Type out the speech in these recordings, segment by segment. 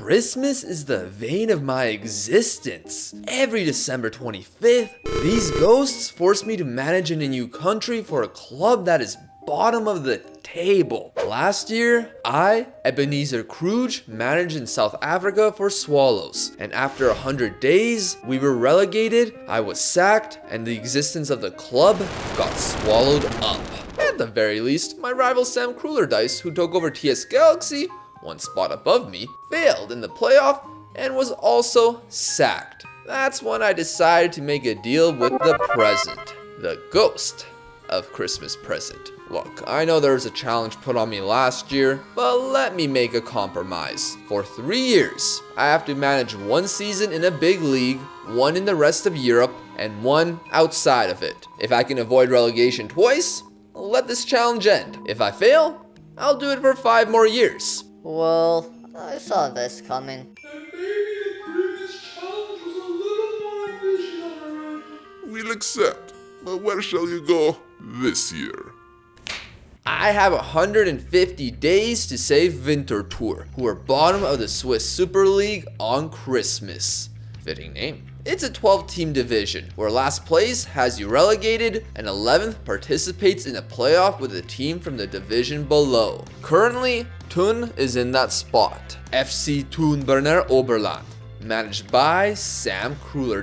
Christmas is the vein of my existence. Every December 25th, these ghosts force me to manage in a new country for a club that is bottom of the table. Last year, I, Ebenezer Chrooge, managed in South Africa for Swallows, and after 100 days, we were relegated, I was sacked, and the existence of the club got swallowed up. At the very least, my rival Sam Dice, who took over TS Galaxy, one spot above me, failed in the playoff and was also sacked. That's when I decided to make a deal with the present, the ghost of Christmas present. Look, I know there was a challenge put on me last year, but let me make a compromise. For 3 years, I have to manage one season in a big league, one in the rest of Europe, and one outside of it. If I can avoid relegation twice, I'll let this challenge end. If I fail, I'll do it for 5 more years. Well, I saw this coming. And maybe the previous challenge was a little more ambitious on our end. We'll accept, but where shall you go this year? I have 150 days to save Winterthur, who are bottom of the Swiss Super League on Christmas. Fitting name. It's a 12-team division, where last place has you relegated, and 11th participates in a playoff with a team from the division below. Currently, Thun is in that spot. FC Thunberner Oberland, managed by Sam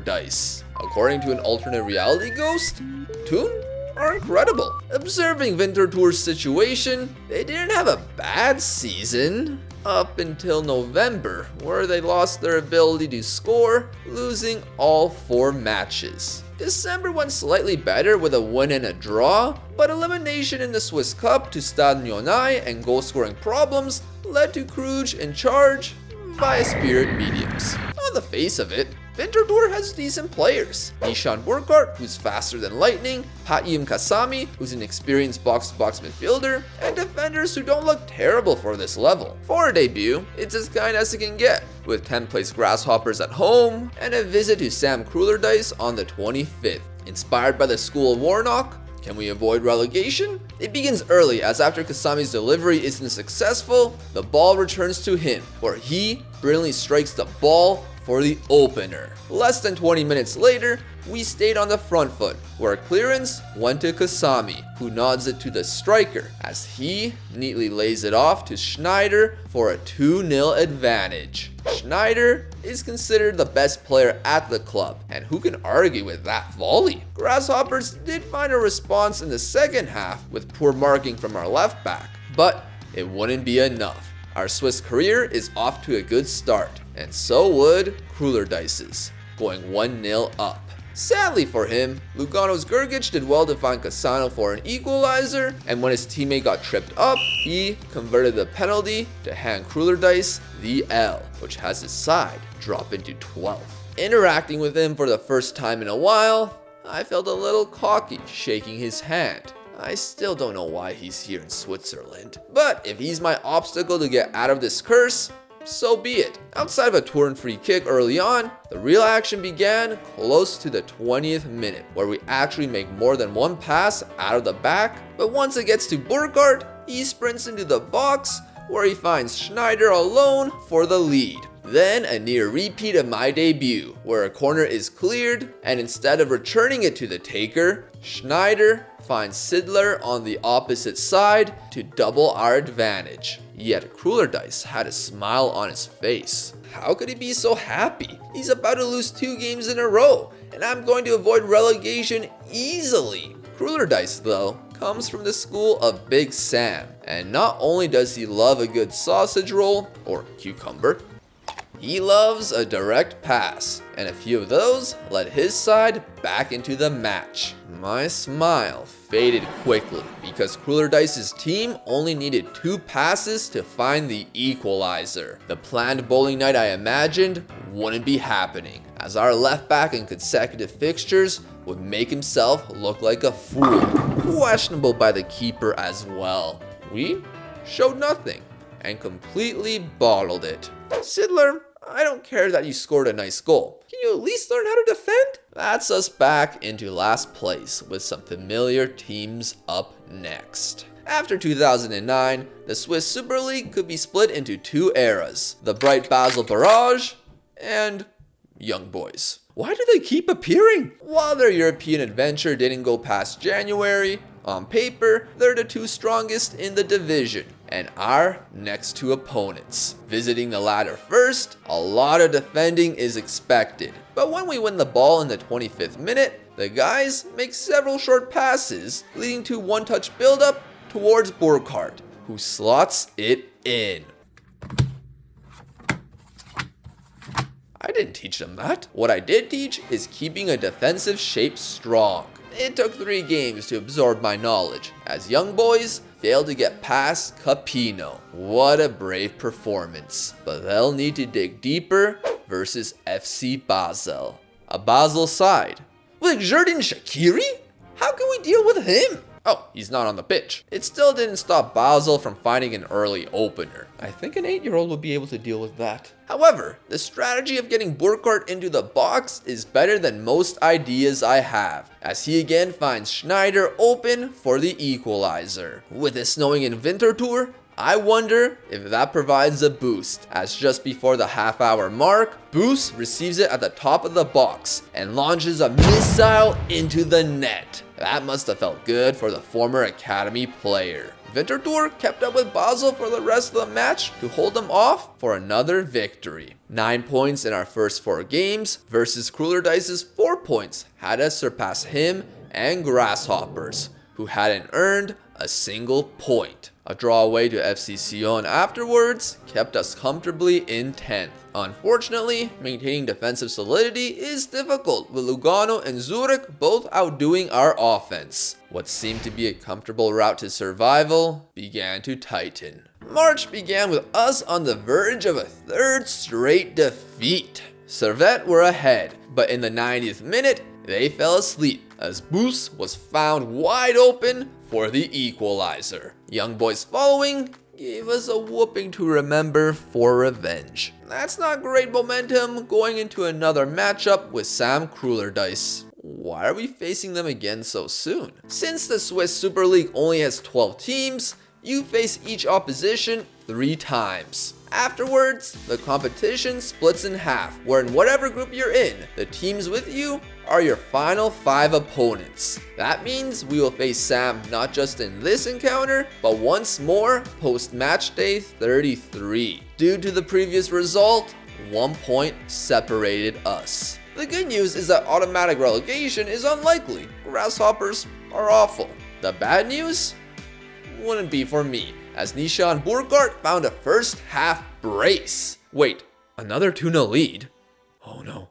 Dice. According to an alternate reality ghost, Thun are incredible. Observing Winterthur's situation, they didn't have a bad season up until November, where they lost their ability to score, losing all 4 matches. December went slightly better with a win and a draw, but elimination in the Swiss Cup to Stade Lyonnais and goal-scoring problems led to Chrooge in charge by Spirit Mediums. On the face of it, Winterthur has decent players. Nishan Burkhardt, who's faster than lightning, Haim Kasami, who's an experienced box-to-box midfielder, and defenders who don't look terrible for this level. For a debut, it's as kind as it can get, with 10th place Grasshoppers at home, and a visit to Sam Dice on the 25th. Inspired by the school of Warnock, can we avoid relegation? It begins early, as after Kasami's delivery isn't successful, the ball returns to him, where he brilliantly strikes the ball for the opener. Less than 20 minutes later, we stayed on the front foot, where clearance went to Kasami, who nods it to the striker, as he neatly lays it off to Schneider for a 2-0 advantage. Schneider is considered the best player at the club, and who can argue with that volley? Grasshoppers did find a response in the second half with poor marking from our left back, but it wouldn't be enough. Our Swiss career is off to a good start, and so would Dice's, going 1-0 up. Sadly for him, Lugano's Gergic did well to find Cassano for an equalizer, and when his teammate got tripped up, he converted the penalty to hand Dice the L, which has his side drop into 12th. Interacting with him for the first time in a while, I felt a little cocky shaking his hand. I still don't know why he's here in Switzerland, but if he's my obstacle to get out of this curse, so be it. Outside of a turn free kick early on, the real action began close to the 20th minute, where we actually make more than one pass out of the back, but once it gets to Burkhardt, he sprints into the box, where he finds Schneider alone for the lead. Then a near repeat of my debut, where a corner is cleared, and instead of returning it to the taker, Schneider finds Sidler on the opposite side to double our advantage. Yet Dice had a smile on his face. How could he be so happy? He's about to lose 2 games in a row, and I'm going to avoid relegation easily. Dice, though, comes from the school of Big Sam, and not only does he love a good sausage roll, or cucumber, he loves a direct pass, and a few of those led his side back into the match. My smile faded quickly, because Dice's team only needed 2 passes to find the equalizer. The planned bowling night I imagined wouldn't be happening, as our left back in consecutive fixtures would make himself look like a fool. Questionable by the keeper as well. We showed nothing, and completely bottled it. Sidler, I don't care that you scored a nice goal. Can you at least learn how to defend? That's us back into last place with some familiar teams up next. After 2009, the Swiss Super League could be split into two eras, the Bright Basel Barrage and Young Boys. Why do they keep appearing? While their European adventure didn't go past January, on paper, they're the two strongest in the division and our next two opponents. Visiting the ladder first, a lot of defending is expected. But when we win the ball in the 25th minute, the guys make several short passes, leading to one-touch build-up towards Burkhardt, who slots it in. I didn't teach them that. What I did teach is keeping a defensive shape strong. It took 3 games to absorb my knowledge, as Young Boys failed to get past Capino. What a brave performance. But they'll need to dig deeper versus FC Basel. A Basel side with Xherdan Shaqiri? How can we deal with him? Oh, he's not on the pitch. It still didn't stop Basel from finding an early opener. I think an 8-year-old would be able to deal with that. However, the strategy of getting Burkhardt into the box is better than most ideas I have, as he again finds Schneider open for the equalizer. With it snowing in Winterthur, I wonder if that provides a boost, as just before the half-hour mark, Boos receives it at the top of the box and launches a missile into the net. That must have felt good for the former academy player. Winterthur kept up with Basel for the rest of the match to hold them off for another victory. 9 points in our first 4 games versus Krullerdice's 4 points had us surpass him and Grasshoppers, who hadn't earned a single point. A draw away to FC Sion afterwards kept us comfortably in 10th. Unfortunately, maintaining defensive solidity is difficult, with Lugano and Zurich both outdoing our offense. What seemed to be a comfortable route to survival began to tighten. March began with us on the verge of a 3rd straight defeat. Servette were ahead, but in the 90th minute, they fell asleep as Boos was found wide open for the equalizer. Young Boys following gave us a whooping to remember for revenge. That's not great momentum going into another matchup with Sam Krullerdice. Why are we facing them again so soon? Since the Swiss Super League only has 12 teams, you face each opposition 3 times. Afterwards, the competition splits in half, where in whatever group you're in, the teams with you are your final 5 opponents. That means we will face Sam not just in this encounter, but once more post match day 33. Due to the previous result, 1 point separated us. The good news is that automatic relegation is unlikely. Grasshoppers are awful. The bad news wouldn't be for me, as Nishan Burkhardt found a first half brace. Wait, another 2-0 lead? Oh no.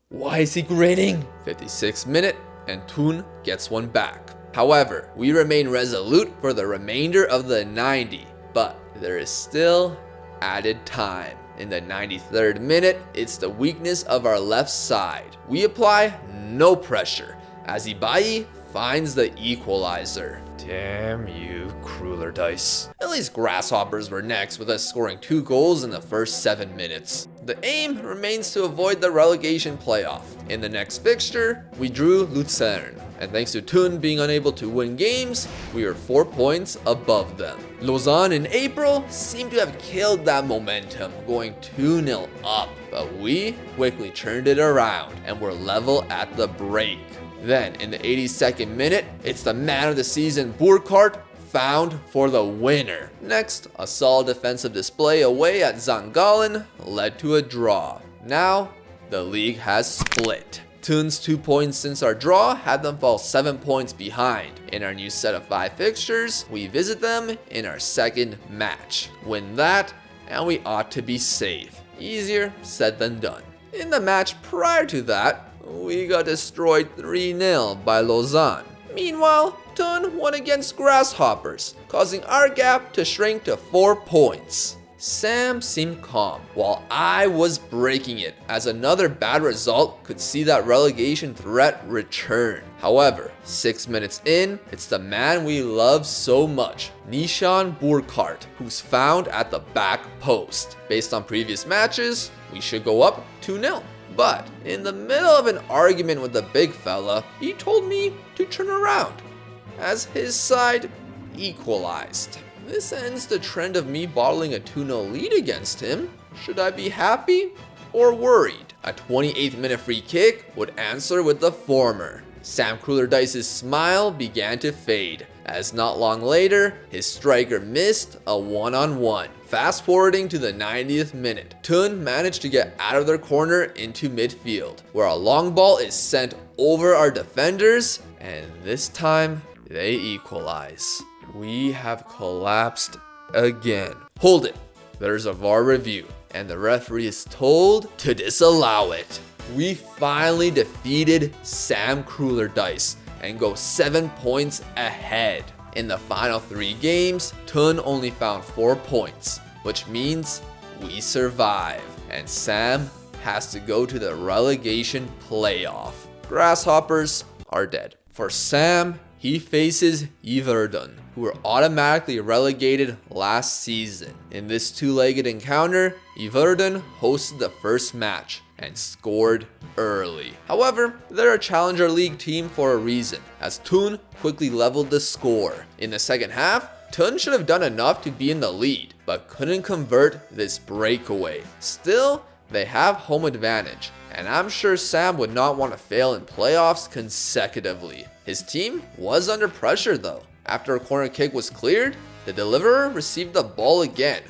Why is he grinning? 56th minute, and Thun gets one back. However, we remain resolute for the remainder of the 90, but there is still added time. In the 93rd minute, it's the weakness of our left side. We apply no pressure, as Ibai finds the equalizer. Damn you, Krullerdice. At least Grasshoppers were next, with us scoring 2 goals in the first 7 minutes. The aim remains to avoid the relegation playoff. In the next fixture, we drew Luzern, and thanks to Thun being unable to win games, we are 4 points above them. Lausanne in April seemed to have killed that momentum, going 2-0 up, but we quickly turned it around and were level at the break. Then, in the 82nd minute, it's the man of the season, Burkhardt, found for the winner. Next, a solid defensive display away at St. Gallen led to a draw. Now, the league has split. Thun's 2 points since our draw had them fall 7 points behind. In our new set of 5 fixtures, we visit them in our second match. Win that, and we ought to be safe. Easier said than done. In the match prior to that, we got destroyed 3-0 by Lausanne. Meanwhile, Thun won against Grasshoppers, causing our gap to shrink to 4 points. Sam seemed calm, while I was breaking it, as another bad result could see that relegation threat return. However, 6 minutes in, it's the man we love so much, Nishan Burkhardt, who's found at the back post. Based on previous matches, we should go up 2-0. But in the middle of an argument with the big fella, he told me to turn around, as his side equalized. This ends the trend of me bottling a 2-0 lead against him. Should I be happy or worried? A 28th minute free kick would answer with the former. Sam Dice's smile began to fade, as not long later, his striker missed a one-on-one. Fast forwarding to the 90th minute, Tun managed to get out of their corner into midfield, where a long ball is sent over our defenders, and this time, they equalize. We have collapsed again. Hold it, there's a VAR review, and the referee is told to disallow it. We finally defeated Sam Dice and go 7 points ahead. In the final 3 games, Tun only found 4 points, which means we survive, and Sam has to go to the relegation playoff. Grasshoppers are dead. For Sam, he faces Yverdon, who were automatically relegated last season. In this 2-legged encounter, Yverdon hosted the first match and scored early. However, they're a Challenger League team for a reason, as Tun quickly leveled the score. In the second half, Tun should have done enough to be in the lead, but couldn't convert this breakaway. Still, they have home advantage, and I'm sure Sam would not want to fail in playoffs consecutively. His team was under pressure though. After a corner kick was cleared, the deliverer received the ball again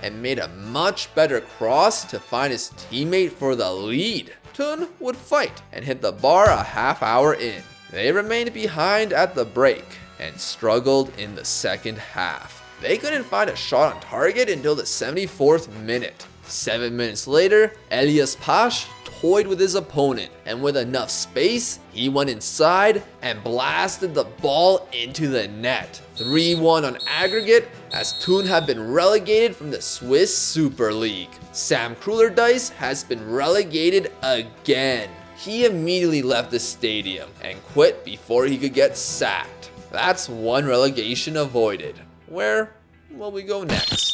and made a much better cross to find his teammate for the lead. Tun would fight and hit the bar a half hour in. They remained behind at the break and struggled in the second half. They couldn't find a shot on target until the 74th minute. 7 minutes later, Elias Pash toyed with his opponent, and with enough space, he went inside and blasted the ball into the net. 3-1 on aggregate, as Tun had been relegated from the Swiss Super League. Sam Dice has been relegated again. He immediately left the stadium and quit before he could get sacked. That's one relegation avoided. Where will we go next?